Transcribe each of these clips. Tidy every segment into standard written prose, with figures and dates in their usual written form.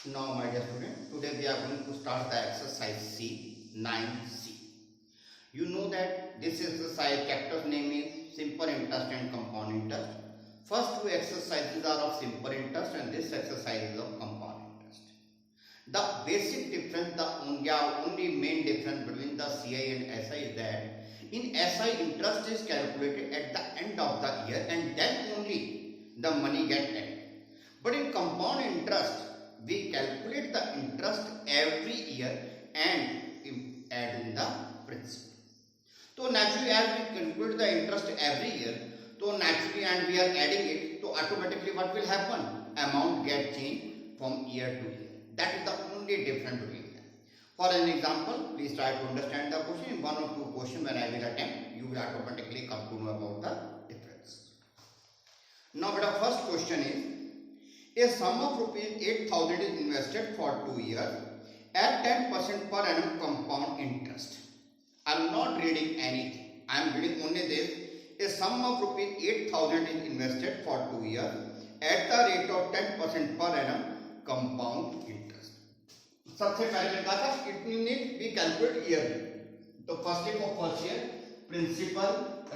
Now, my dear student, today we are going to start the exercise C, 9C. You know that this exercise chapter's name is simple interest and compound interest. First two exercises are of simple interest and this exercise is of compound interest. The basic difference, the only main difference between the CI and SI is that in SI interest is calculated at the end of the year and then only the money get added. But in compound interest, we calculate the interest every year and add in the principal. So naturally, as we calculate the interest every year, so naturally, and we are adding it, so automatically what will happen? Amount get changed from year to year. That is the only difference between them. For an example, please try to understand the question. In one or two questions when I will attempt, you will automatically come to know about the difference. Now, the first question is, a sum of rupees 8,000 is invested for 2 years at 10% per annum compound interest. I am not reading anything. I am reading only this. A sum of rupees 8,000 is invested for 2 years at the rate of 10% per annum compound interest. सबसे पहले मैंने कहा था it need be calculated yearly. तो first for first year principal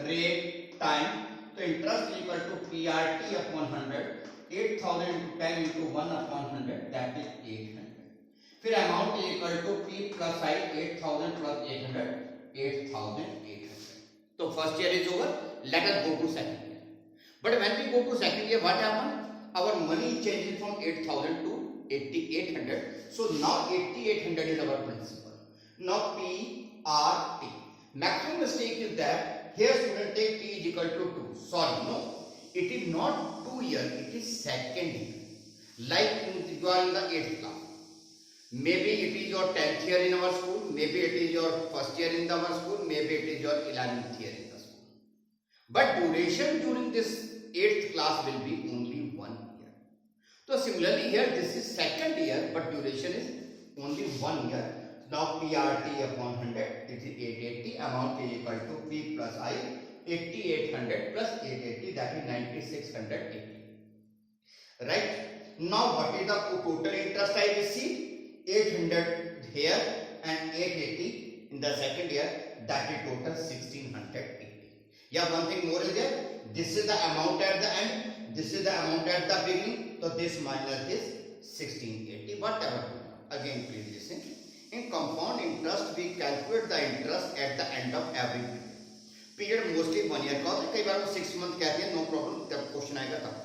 rate time. तो interest equal to PRT upon 100. 8,000 into 10 into 1 upon 100, that is 800. फिर amount is equal to P plus I, 8,000 plus 800, 8,800. So first year is over. Let us go to second year. But when we go to second year, what happened? Our money changes from 8,000 to 8,800. So now 8,800 is our principal. Now PRT. Maximum mistake is that here student take P is equal to 2. Sorry, no. It is not 2 years, it is second year. Like you are in the 8th class. Maybe it is your 10th year in our school, maybe it is your first year in our school, maybe it is your 11th year in the school. But duration during this 8th class will be only 1 year. So similarly here this is second year but duration is only 1 year. Now PRT upon 100, it is 880, amount is equal to P plus I. 8,800 plus 880, that is 9,680. Right? Now what is the total interest I receive? 800 here and 880 in the second year, that is total 1,680. Yeah, one thing more is there. This is the amount at the end, this is the amount at the beginning. So this minus this 1,680, whatever. Again please listen. In compound interest, we calculate the interest at the end of every period. Period mostly 1 year का होता है, कई बार वो 6 month कहते हैं, no problem, जब question आएगा तब.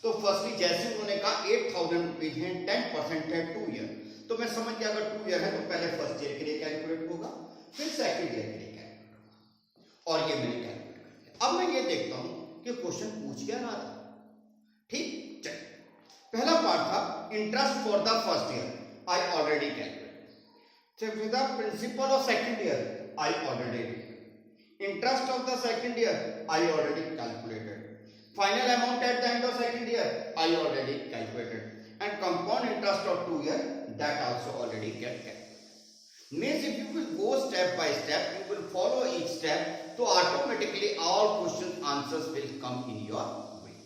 तो फर्स्टली जैसे उन्होंने कहा 8,000 रुपीज है, 10% है 2 ईयर, तो मैं समझ गया अगर 2 ईयर है तो पहले फर्स्ट ईयर के लिए कैलकुलेट होगा, फिर सेकंड ईयर के लिए कैलकुलेट होगा, और ये मैंने कैलकुलेट कर दिया. अब मैं ये देखता हूं कि क्वेश्चन पूछ क्या रहा था. ठीक, चलिए पहला पार्ट था interest for the first year, I already calculate. The principle of second year I already. Interest of the second year, I already calculated. Final amount at the end of second year, I already calculated. And compound interest of 2 years, that also already get calculated. Means if you will go step by step, you will follow each step, so automatically all question answers will come in your way.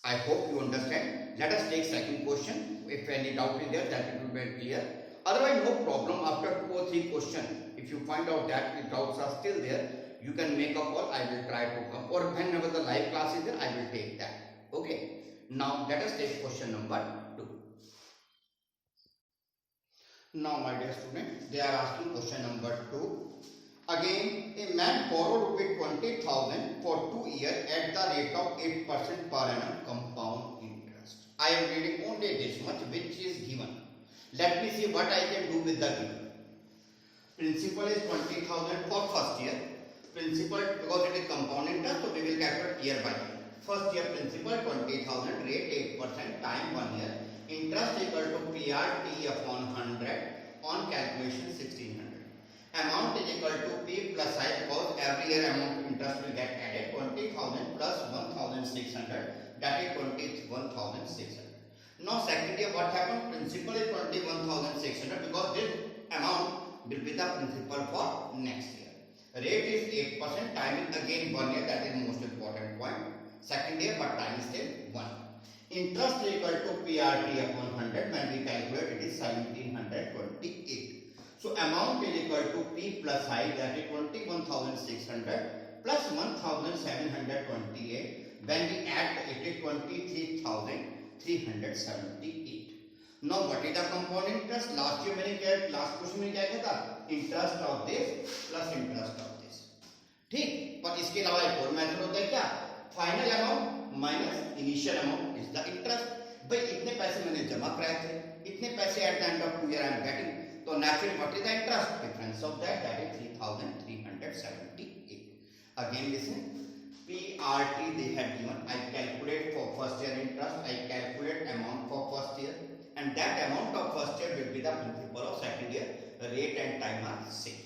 I hope you understand. Let us take second question. If any doubt is there, that it will be clear. Otherwise, no problem. After 2 or 3 questions, if you find out that the doubts are still there, you can make a call. I will try to come, or whenever the live class is there, I will take that. Okay. Now let us take question number 2. Now my dear students, they are asking question number 2. Again, a man borrowed rupees 20,000 for 2 years at the rate of 8% per annum compound interest. I am reading only this much which is given. Let me see what I can do with the given. Principal is 20,000 for first year. Principal, because it is compound interest, so we will calculate year by year. First year principal 20,000, rate 8%, time 1 year. Interest equal to PRT upon 100, on calculation 1,600. Amount is equal to P plus I, because every year amount interest will get added. 20,000 plus 1,600, that is 21,600. Now second year what happened? Principal is 21,600, because this amount will be the principal for next year. Rate is 8%, time is again 1 year, that is most important point. Second year, but time is still 1. Interest equal to PRT upon 100. When we calculate, it is 1728. So amount is equal to P plus I, that is 21,600 plus 1,728. When we add, it is 23,378. Now what is the compound interest? Last question में क्या था? Interest of this plus interest of this. ठीक, पर इसके अलावा एक और method होता है क्या? Final amount minus initial amount is the interest. भाई इतने पैसे मैंने जमा कराए थे, इतने पैसे at the end of 2 year I am getting. तो naturally what is the interest? Difference of that is 3378. Again listen, PRT they have given. I calculate for first year interest, I calculate amount for first year, and that amount of first year will be the principal of second year. Rate and time are same.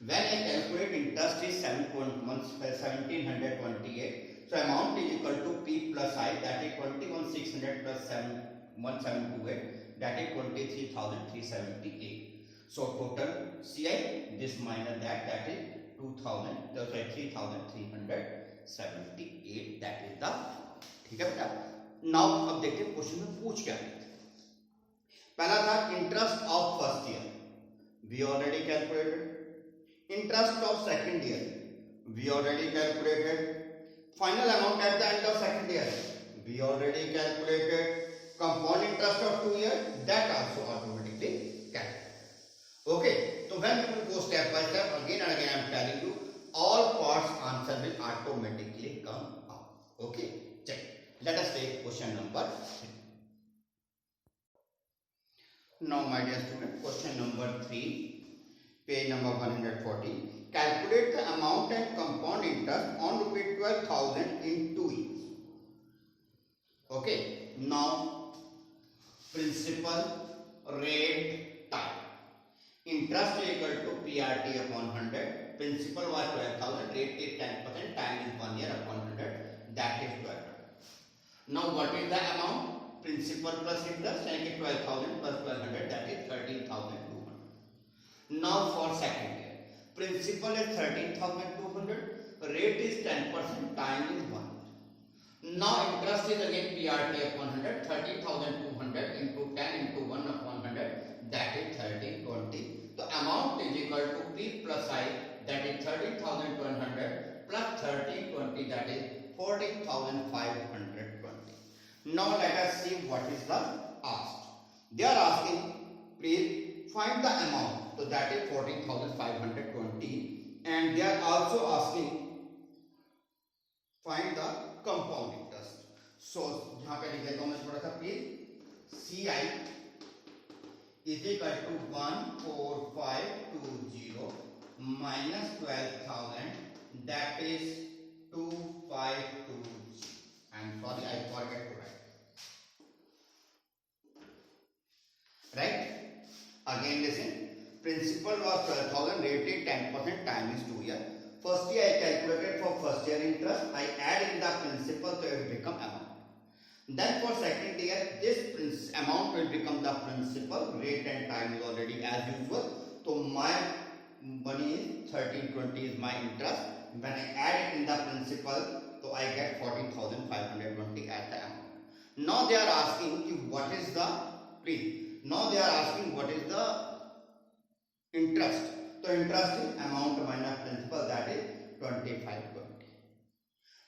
When I calculate interest is 1728, so amount is equal to P plus I, that is 21,600 plus 1728, that is 23,378. So total CI, this minus that is 3,378, that is the. ठीक है बेटा. Now अब देखते हैं question में पूछ क्या रहे थे. पहला था interest of first year, we already calculated. Interest of second year, we already calculated. Final amount at the end of second year, we already calculated. Compound interest of 2 years, that also automatically calculated. Okay, so when we will go step by step, again and again I am telling you, all parts answer will automatically come out. Okay, check. Let us take question number 3. Now my dear student, question number 3. Page number 140. Calculate the amount and compound interest on ₹12,000 in 2 years. Okay. Now, principal, rate, time. Interest equal to PRT upon 100. Principal was 12,000. Rate is 10%. Time is 1 year upon 100. That is 1200. Now, what is the amount? Principal plus interest, and 12,000 plus 1200. That is 13,200. Now for second year, principal is 13,200, rate is 10%, time is 1 year. Now interest is again PRT upon 100, 13,200 into 10 into 1 upon 100, that is 1320. The amount is equal to P plus I, that is 13,100 plus 1320, that is 14,520. Now let us see what is the asked. They are asking, please find the amount. So that is 14,520, and they are also asking find the compound interest. So यहाँ पे लिख देता हूँ मैं थोड़ा सा please. CI is equal to 14520 minus 12,000, that is 2520. I'm sorry, I forgot to write. Right? Again listen. Principal was 12,000, rate is 10%, time is 2 years. First year I calculated for first year interest, I add in the principal, so it become amount. Then for second year, this amount will become the principal, rate and time is already as usual. So my money is 1320 is my interest. When I add it in the principal, so I get 14,520 as the amount. Now they are asking what is the, please, now they are asking what is the interest. So interest is amount minus principal, that is 2520.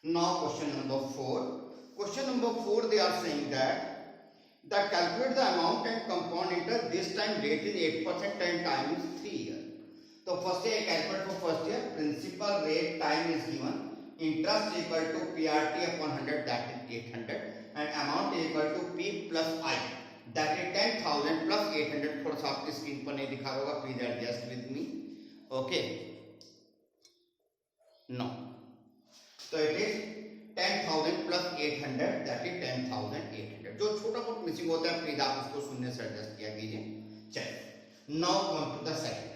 Now question number 4. Question number 4, they are saying that calculate the amount and compound interest. This time rate is 8% and time is 3 years. So first I calculate for first year. Principal, rate, time is given. Interest equal to PRT upon 100, that is 800, and amount equal to P plus I, that is 10,000 plus 800. थोड़ा सा आपकी screen पर नहीं दिखा होगा, please adjust with me. Okay, no, तो it is 10,000 plus 800, that is 10,800. जो छोटा बहुत मिसिंग होता है प्लीज आप उसको शून्य से एडजस्ट किया कीजिए. चलिए, now come to the second.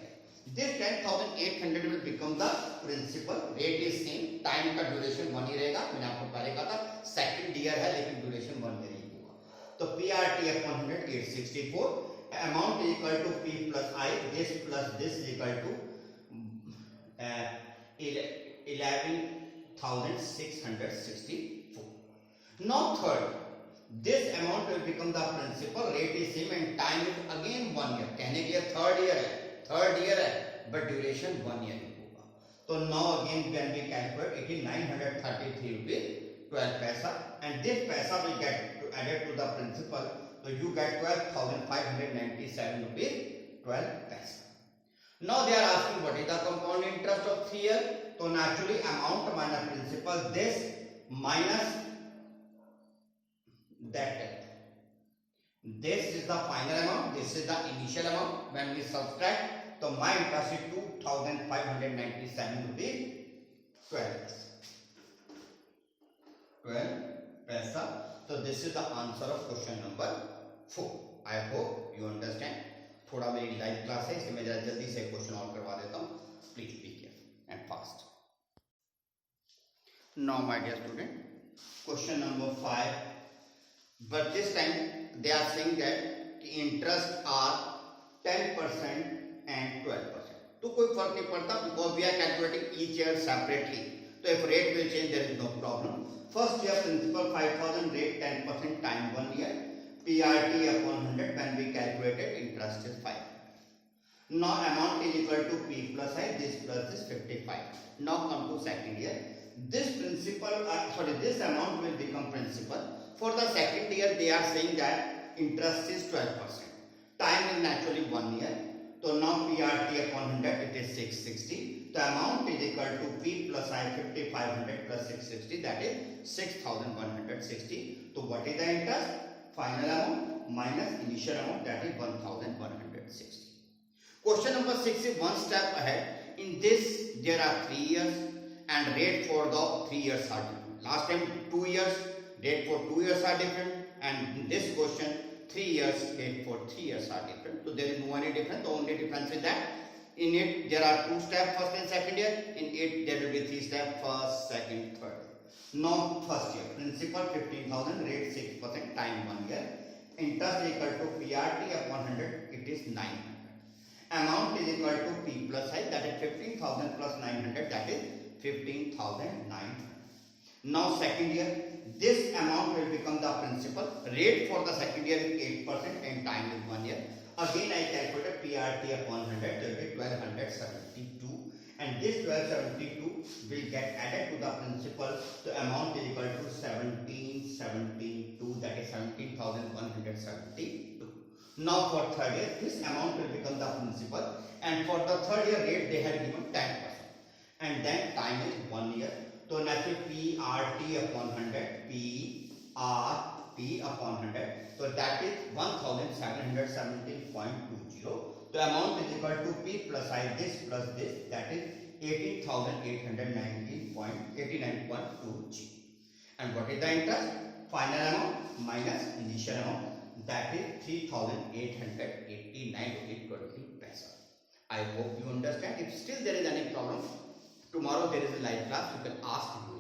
This 10,800 will become the principal. Rate is same. Time का ड्यूरेशन 1 ही रहेगा. मैंने आपको पहले कहा था सेकंड ईयर है लेकिन ड्यूरेशन 1 ईयर ही होगा. तो PRT upon 100 864. Amount is equal to P plus I. This plus this is equal to 11,664. Now third, this amount will become the principal, rate is same and time is again 1 year. कहने के लिए third year है, but duration 1 year ही होगा. So now again when we calculate it is 933 rupees 12 paisa, and this paisa will get added to the principal. So you get 12,597 rupees 12 paisa. Now they are asking what is the compound interest of 3 years. So naturally amount minus principal, this minus that. This is the final amount, this is the initial amount. When we subtract, so my interest is 2,597 rupees 12 paisa. So this is the answer of question number 4. I hope you understand. थोड़ा मेरी live class है, इसलिए मैं जरा जल्दी से question और करवा देता हूँ. Please be careful and fast. Now my dear student, question number 5. But this time they are saying that interest are 10% and 12%. तो कोई फर्क नहीं पड़ता because we are calculating each year separately. So if rate will change, there is no problem. First year principal 5,000, rate 10%, time 1 year. PRT upon 100 when we calculated interest is 5. Now amount is equal to P plus I, this plus this 55. Now come to second year. This principal, this amount will become principal. For the second year they are saying that interest is 12%. Time is naturally 1 year. So now PRT upon 100 it is 660. The amount is equal to P plus I 5500 plus 660, that is 6160. So what is the interest? Final amount minus initial amount, that is 1160. Question number 6 is one step ahead. In this there are 3 years and rate for the 3 years are different. Last time 2 years, rate for 2 years are different, and in this question 3 years, rate for 3 years are different. So there is no any difference. The only difference is that in it there are 2 steps, first and second year. In it there will be 3 steps, first, second, third. Now first year principal 15,000, rate 6%, time 1 year. Interest equal to PRT upon 100, it is 900. Amount is equal to P plus I, that is 15,000 plus 900, that is 15,900. Now second year, this amount will become the principal. Rate for the second year is 8% and time is 1 year. Again I calculated PRT upon 100, it will be 1272, and this 1272 will get added to the principal. The amount is equal to 1772, that is 17,172. Now for third year, this amount will become the principal, and for the third year rate they had given 10%, and then time is 1 year. So naturally PRT upon 100, PRT upon 100, so that is 1717.20. The amount is equal to P plus I, this plus this, that is 18,819.89.20. And what is the interest? Final amount minus initial amount, that is 3,889.20 paisa. I hope you understand. If still there is any problem, tomorrow there is a live class, you can ask me.